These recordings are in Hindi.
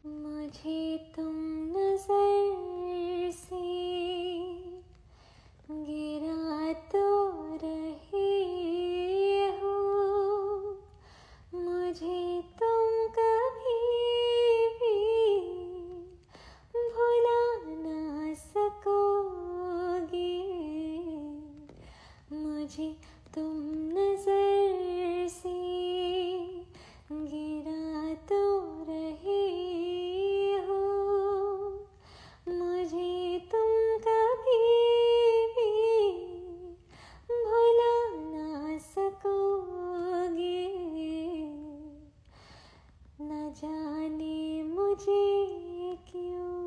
मुझे तुम नजर से गिरा तो रहे हो, मुझे तुम कभी भी भुला ना सकोगे। मुझे तुम नजर से गिरा तो रहे हो, मुझे तुम कभी भी भुला ना सकोगे। न जाने मुझे क्यों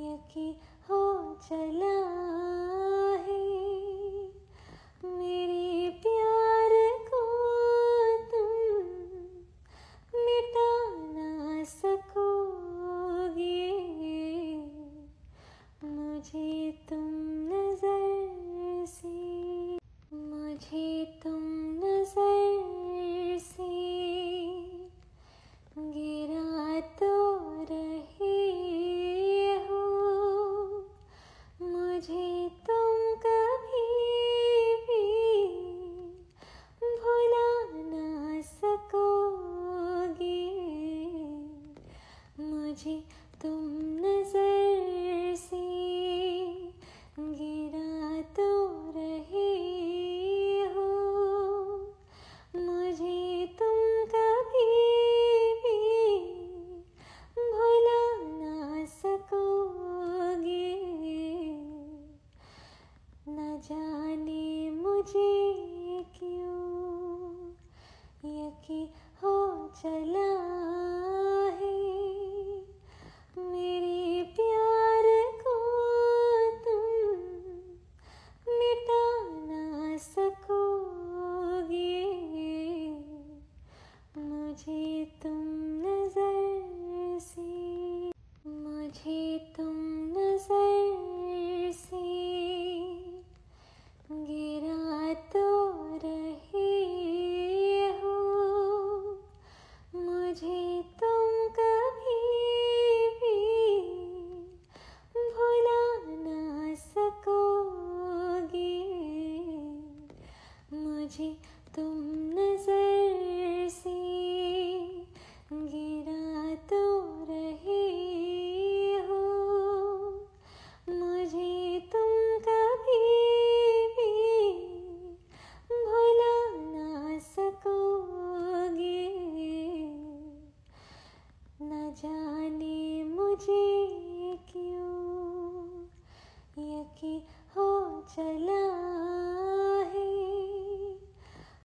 यकीन हो चला है, मेरे प्यार को तुम मिटा ना सकोगे। मुझे तुम नजर से, मुझे तुम नजर से गिरा तो रहे हो, मुझे तुम कभी भी भुला ना सकोगे। मुझे तुम नजर से गिरा तो रहे हो, मुझे तुम कभी भी भुला ना सकोगे। न जाने मुझे क्यों यकीन हो चला है, मेरे प्यार को तुम मिटा ना सकोगे। मुझे तुम नजर से, मुझे तुम नजर से गिरा तो रहे हो, मुझे तुम कभी भी भुला ना सकोगे। मुझे तुम नजर से गिरा तो रहे हो, मुझे तुम कभी भी भुला ना सकोगे। न जाने मुझे क्यों यकीन हो चला